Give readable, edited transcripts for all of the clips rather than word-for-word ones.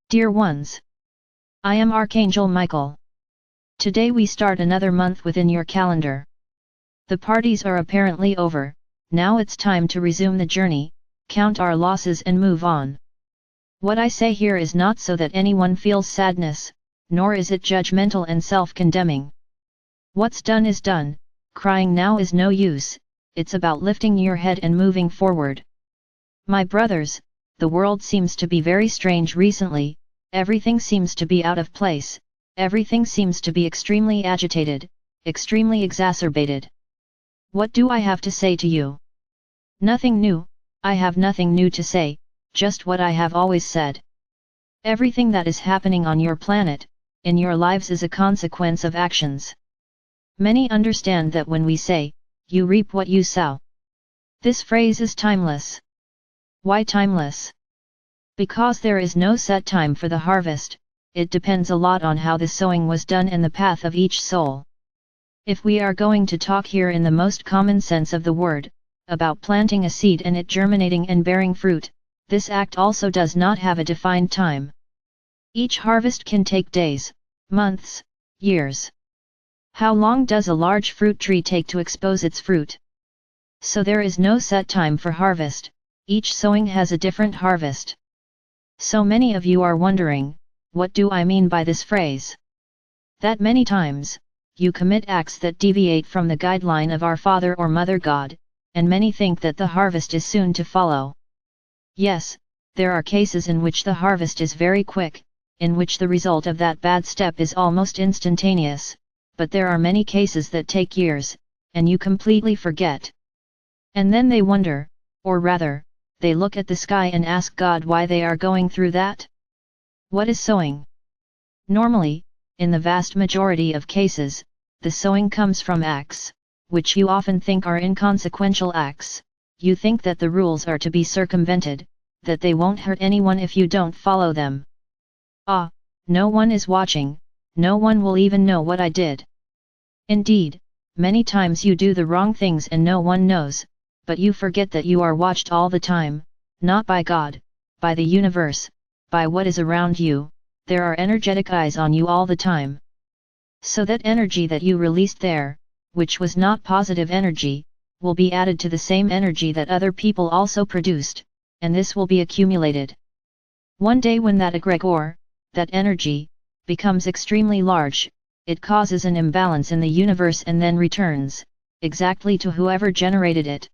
Dear ones, I am Archangel Michael. Today we start another month within your calendar. The parties are apparently over, now it's time to resume the journey, count our losses and move on. What I say here is not so that anyone feels sadness, nor is it judgmental and self-condemning. What's done is done, crying now is no use, it's about lifting your head and moving forward. My brothers, the world seems to be very strange recently, everything seems to be out of place, everything seems to be extremely agitated, extremely exacerbated. What do I have to say to you? Nothing new, I have nothing new to say, just what I have always said. Everything that is happening on your planet, in your lives is a consequence of actions. Many understand that when we say, you reap what you sow. This phrase is timeless. Why timeless? Because there is no set time for the harvest, it depends a lot on how the sowing was done and the path of each soul. If we are going to talk here in the most common sense of the word, about planting a seed and it germinating and bearing fruit, this act also does not have a defined time. Each harvest can take days, months, years. How long does a large fruit tree take to expose its fruit? So there is no set time for harvest, each sowing has a different harvest. So many of you are wondering, what do I mean by this phrase? That many times, you commit acts that deviate from the guideline of our Father or Mother God, and many think that the harvest is soon to follow. Yes, there are cases in which the harvest is very quick, in which the result of that bad step is almost instantaneous, but there are many cases that take years, and you completely forget. And then they wonder, or rather, they look at the sky and ask God why they are going through that. What is sowing? Normally, in the vast majority of cases, the sowing comes from acts, which you often think are inconsequential acts. You think that the rules are to be circumvented, that they won't hurt anyone if you don't follow them. Ah, no one is watching, no one will even know what I did. Indeed, many times you do the wrong things and no one knows, but you forget that you are watched all the time, not by God, by the universe, by what is around you, there are energetic eyes on you all the time. So that energy that you released there, which was not positive energy, will be added to the same energy that other people also produced, and this will be accumulated. One day when that egregore, that energy, becomes extremely large, it causes an imbalance in the universe and then returns, exactly to whoever generated it.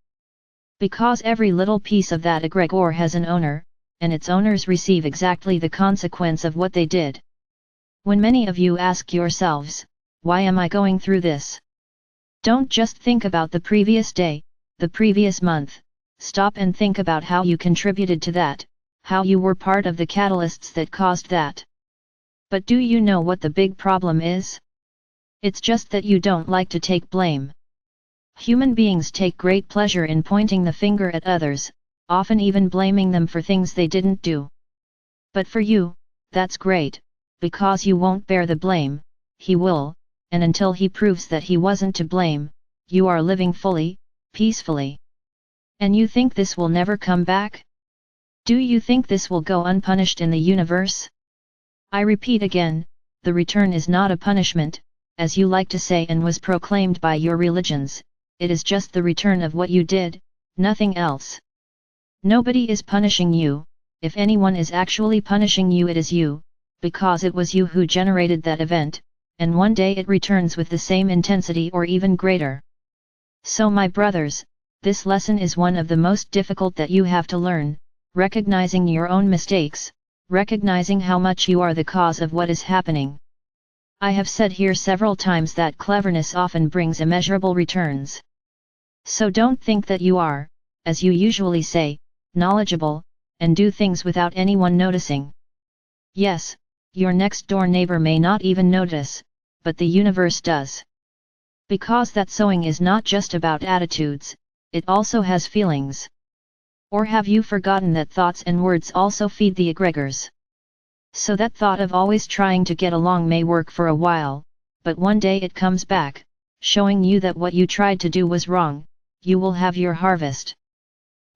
Because every little piece of that egregore has an owner, and its owners receive exactly the consequence of what they did. When many of you ask yourselves, why am I going through this? Don't just think about the previous day, the previous month, stop and think about how you contributed to that, how you were part of the catalysts that caused that. But do you know what the big problem is? It's just that you don't like to take blame. Human beings take great pleasure in pointing the finger at others, often even blaming them for things they didn't do. But for you, that's great, because you won't bear the blame, he will, and until he proves that he wasn't to blame, you are living fully, peacefully. And you think this will never come back? Do you think this will go unpunished in the universe? I repeat again, the return is not a punishment, as you like to say and was proclaimed by your religions. It is just the return of what you did, nothing else. Nobody is punishing you, if anyone is actually punishing you it is you, because it was you who generated that event, and one day it returns with the same intensity or even greater. So my brothers, this lesson is one of the most difficult that you have to learn, recognizing your own mistakes, recognizing how much you are the cause of what is happening. I have said here several times that cleverness often brings immeasurable returns. So don't think that you are, as you usually say, knowledgeable, and do things without anyone noticing. Yes, your next door neighbor may not even notice, but the universe does. Because that sowing is not just about attitudes, it also has feelings. Or have you forgotten that thoughts and words also feed the egregores? So that thought of always trying to get along may work for a while, but one day it comes back, showing you that what you tried to do was wrong, you will have your harvest.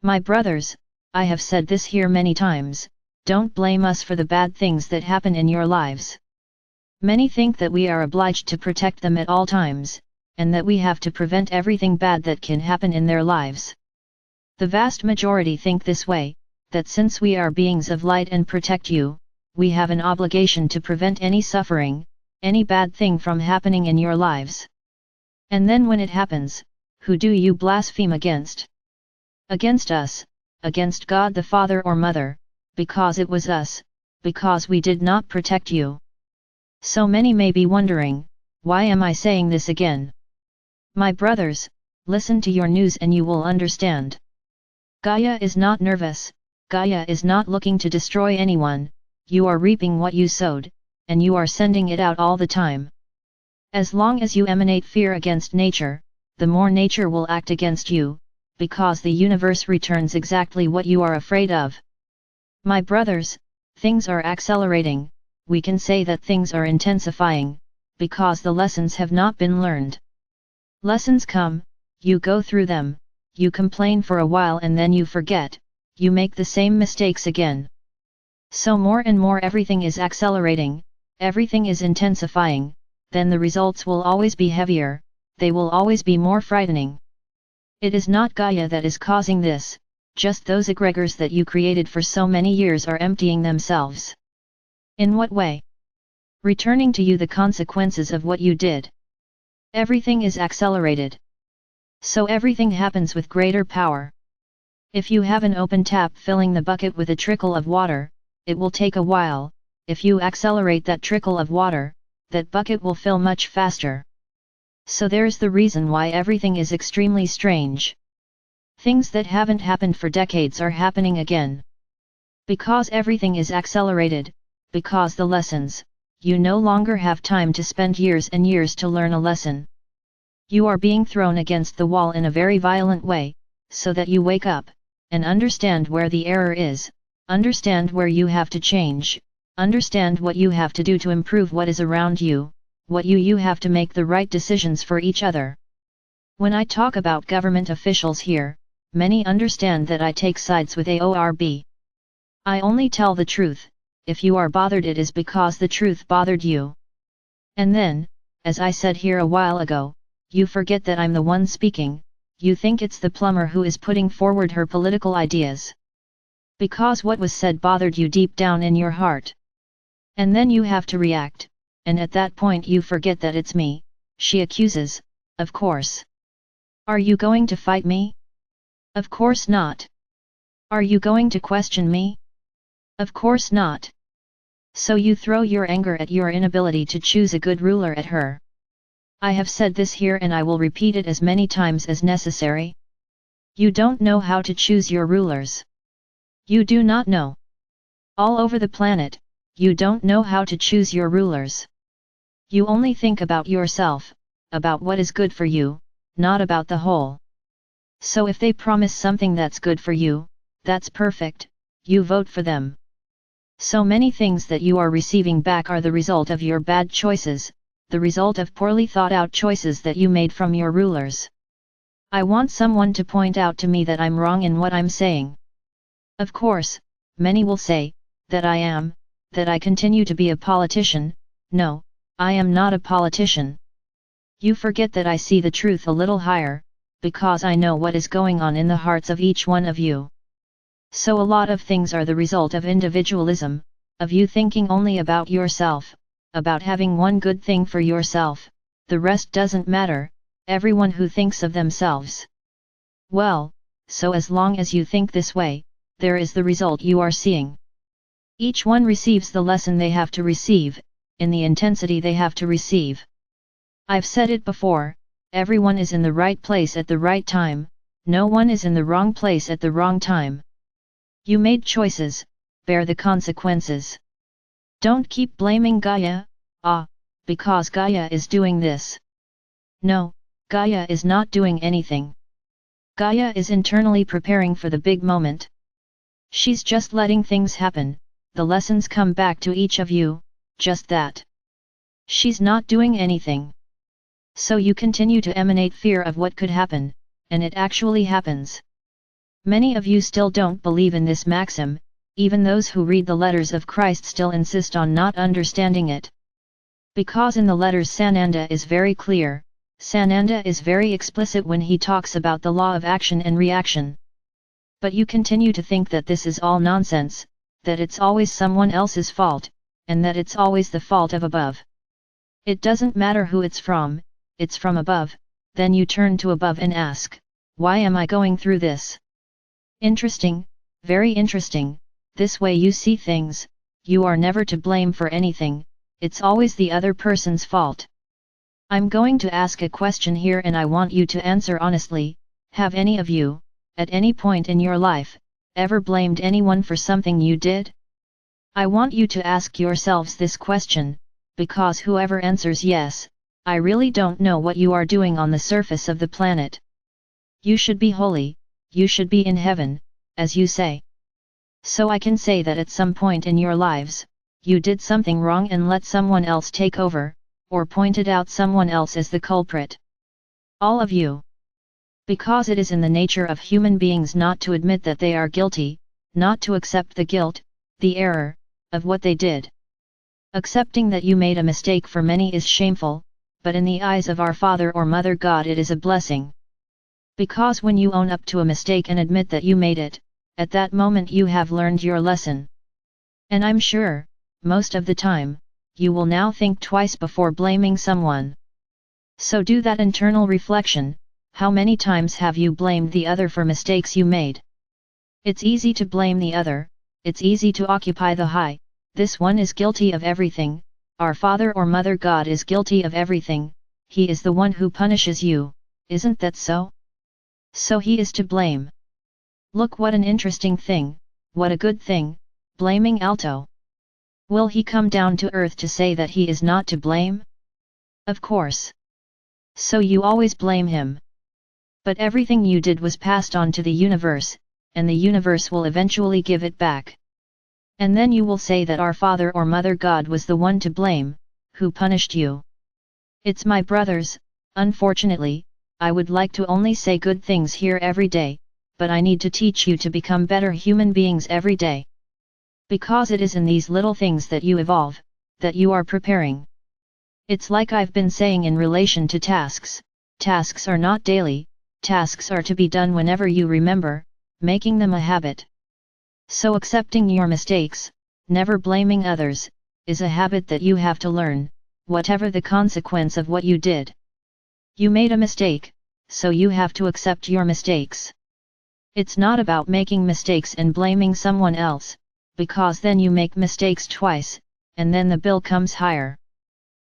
My brothers, I have said this here many times, Don't blame us for the bad things that happen in your lives. Many think that we are obliged to protect them at all times, and that we have to prevent everything bad that can happen in their lives. The vast majority think this way, that since we are beings of light and protect you, we have an obligation to prevent any suffering, any bad thing from happening in your lives. And then when it happens, who do you blaspheme against? Against us, against God the Father or Mother, because it was us, because we did not protect you. So many may be wondering, why am I saying this again? My brothers, listen to your news and you will understand. Gaia is not nervous, Gaia is not looking to destroy anyone, you are reaping what you sowed, and you are sending it out all the time. As long as you emanate fear against nature, the more nature will act against you, because the universe returns exactly what you are afraid of. My brothers, things are accelerating, we can say that things are intensifying, because the lessons have not been learned. Lessons come, you go through them, you complain for a while and then you forget, you make the same mistakes again. So more and more everything is accelerating, everything is intensifying, then the results will always be heavier, they will always be more frightening. It is not Gaia that is causing this, just those egregores that you created for so many years are emptying themselves. In what way? Returning to you the consequences of what you did. Everything is accelerated. So everything happens with greater power. If you have an open tap filling the bucket with a trickle of water, it will take a while. If you accelerate that trickle of water, that bucket will fill much faster. So there's the reason why everything is extremely strange. Things that haven't happened for decades are happening again. Because everything is accelerated, because the lessons, you no longer have time to spend years and years to learn a lesson. You are being thrown against the wall in a very violent way, so that you wake up, and understand where the error is, understand where you have to change, understand what you have to do to improve what is around you, what you have to make the right decisions for each other. When I talk about government officials here, many understand that I take sides with AORB. I only tell the truth, if you are bothered it is because the truth bothered you. And then, as I said here a while ago, you forget that I'm the one speaking, you think it's the plumber who is putting forward her political ideas. Because what was said bothered you deep down in your heart. And then you have to react, and at that point you forget that it's me, she accuses, of course. Are you going to fight me? Of course not. Are you going to question me? Of course not. So you throw your anger at your inability to choose a good ruler at her. I have said this here and I will repeat it as many times as necessary. You don't know how to choose your rulers. You do not know. All over the planet, you don't know how to choose your rulers. You only think about yourself, about what is good for you, not about the whole. So if they promise something that's good for you, that's perfect, you vote for them. So many things that you are receiving back are the result of your bad choices, the result of poorly thought out choices that you made from your rulers. I want someone to point out to me that I'm wrong in what I'm saying. Of course, many will say, that I am, that I continue to be a politician. No, I am not a politician. You forget that I see the truth a little higher, because I know what is going on in the hearts of each one of you. So a lot of things are the result of individualism, of you thinking only about yourself, about having one good thing for yourself, the rest doesn't matter, everyone who thinks of themselves. Well, so as long as you think this way, there is the result you are seeing. Each one receives the lesson they have to receive, in the intensity they have to receive. I've said it before, everyone is in the right place at the right time, no one is in the wrong place at the wrong time. You made choices, bear the consequences. Don't keep blaming Gaia, because Gaia is doing this. No, Gaia is not doing anything. Gaia is internally preparing for the big moment. She's just letting things happen, the lessons come back to each of you, just that. She's not doing anything. So you continue to emanate fear of what could happen, and it actually happens. Many of you still don't believe in this maxim, even those who read the letters of Christ still insist on not understanding it. Because in the letters Sananda is very clear, Sananda is very explicit when he talks about the law of action and reaction. But you continue to think that this is all nonsense, that it's always someone else's fault, and that it's always the fault of above. It doesn't matter who it's from above. Then you turn to above and ask, why am I going through this? Interesting, very interesting, this way you see things, you are never to blame for anything, it's always the other person's fault. I'm going to ask a question here and I want you to answer honestly. Have any of you, at any point in your life, ever blamed anyone for something you did? I want you to ask yourselves this question, because whoever answers yes, I really don't know what you are doing on the surface of the planet. You should be holy, you should be in heaven, as you say. So I can say that at some point in your lives, you did something wrong and let someone else take over, or pointed out someone else as the culprit. All of you. Because it is in the nature of human beings not to admit that they are guilty, not to accept the guilt, the error, of what they did. Accepting that you made a mistake for many is shameful, but in the eyes of our Father or Mother God it is a blessing. Because when you own up to a mistake and admit that you made it, at that moment you have learned your lesson. And I'm sure, most of the time, you will now think twice before blaming someone. So do that internal reflection, how many times have you blamed the other for mistakes you made? It's easy to blame the other, it's easy to occupy the high, this one is guilty of everything, our Father or Mother God is guilty of everything, He is the one who punishes you, isn't that so? So He is to blame. Look what an interesting thing, what a good thing, blaming Alto. Will He come down to earth to say that He is not to blame? Of course. So you always blame Him. But everything you did was passed on to the universe, and the universe will eventually give it back. And then you will say that our Father or Mother God was the one to blame, who punished you. It's my brothers, unfortunately, I would like to only say good things here every day, but I need to teach you to become better human beings every day. Because it is in these little things that you evolve, that you are preparing. It's like I've been saying in relation to tasks, tasks are not daily, tasks are to be done whenever you remember, making them a habit. So accepting your mistakes, never blaming others, is a habit that you have to learn, whatever the consequence of what you did. You made a mistake, so you have to accept your mistakes. It's not about making mistakes and blaming someone else, because then you make mistakes twice, and then the bill comes higher.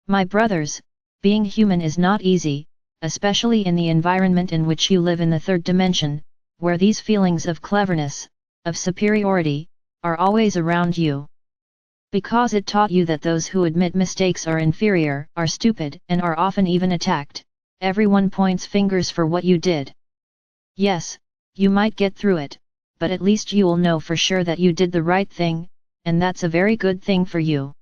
My brothers, being human is not easy, especially in the environment in which you live in the third dimension, where these feelings of cleverness, of superiority, are always around you. Because it taught you that those who admit mistakes are inferior, are stupid, and are often even attacked, everyone points fingers for what you did. Yes, you might get through it, but at least you will know for sure that you did the right thing, and that's a very good thing for you.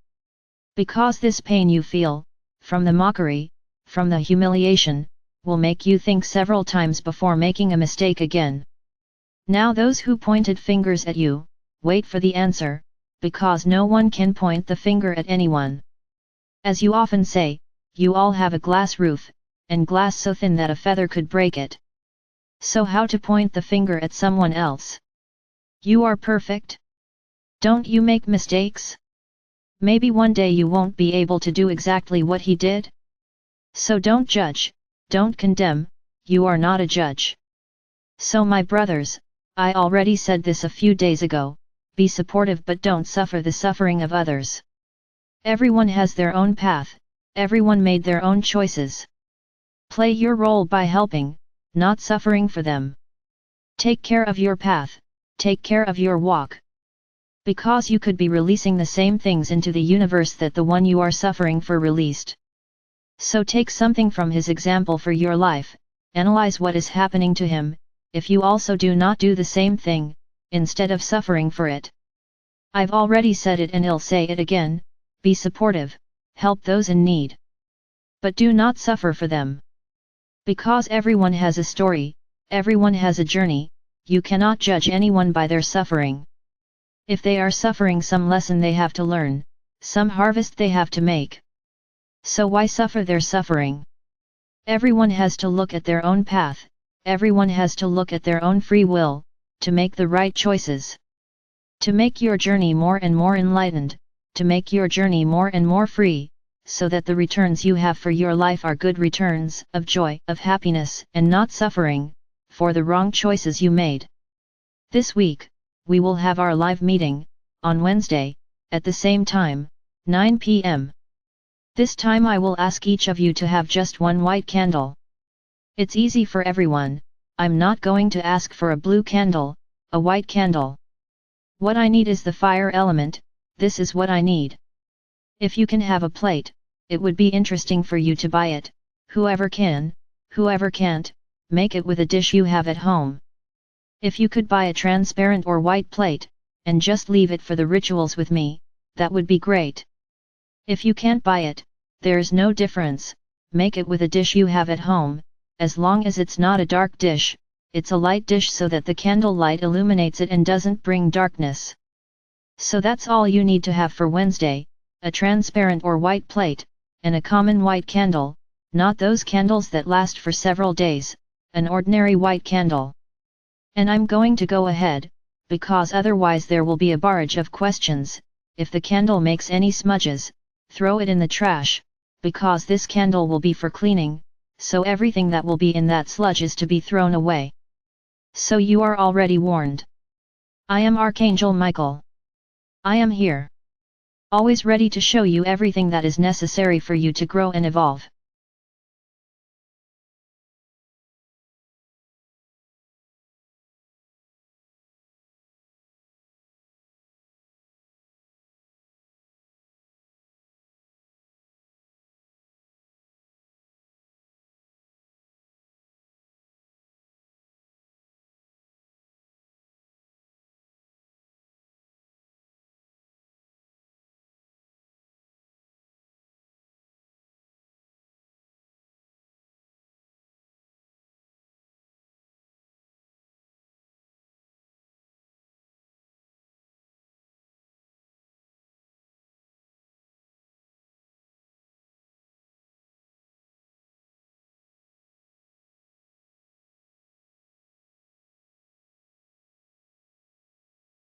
Because this pain you feel, from the mockery, from the humiliation, will make you think several times before making a mistake again. Now those who pointed fingers at you, wait for the answer, because no one can point the finger at anyone. As you often say, you all have a glass roof, and glass so thin that a feather could break it. So how to point the finger at someone else? You are perfect? Don't you make mistakes? Maybe one day you won't be able to do exactly what he did? So don't judge, don't condemn, you are not a judge. So my brothers, I already said this a few days ago, be supportive but don't suffer the suffering of others. Everyone has their own path, everyone made their own choices. Play your role by helping, not suffering for them. Take care of your path, take care of your walk. Because you could be releasing the same things into the universe that the one you are suffering for released. So take something from his example for your life, analyze what is happening to him, if you also do not do the same thing, instead of suffering for it. I've already said it and I'll say it again, be supportive, help those in need. But do not suffer for them. Because everyone has a story, everyone has a journey, you cannot judge anyone by their suffering. If they are suffering, some lesson they have to learn, some harvest they have to make. So why suffer their suffering? Everyone has to look at their own path, everyone has to look at their own free will, to make the right choices. To make your journey more and more enlightened, to make your journey more and more free, so that the returns you have for your life are good returns, of joy, of happiness, and not suffering, for the wrong choices you made. This week, we will have our live meeting, on Wednesday, at the same time, 9 p.m. This time I will ask each of you to have just one white candle. It's easy for everyone, I'm not going to ask for a blue candle, a white candle. What I need is the fire element, this is what I need. If you can have a plate, it would be interesting for you to buy it, whoever can, whoever can't, make it with a dish you have at home. If you could buy a transparent or white plate, and just leave it for the rituals with me, that would be great. If you can't buy it, there's no difference, make it with a dish you have at home, as long as it's not a dark dish, it's a light dish so that the candle light illuminates it and doesn't bring darkness. So that's all you need to have for Wednesday, a transparent or white plate, and a common white candle, not those candles that last for several days, an ordinary white candle. And I'm going to go ahead, because otherwise there will be a barrage of questions. If the candle makes any smudges, throw it in the trash, because this candle will be for cleaning, so everything that will be in that sludge is to be thrown away. So you are already warned. I am Archangel Michael. I am here. Always ready to show you everything that is necessary for you to grow and evolve.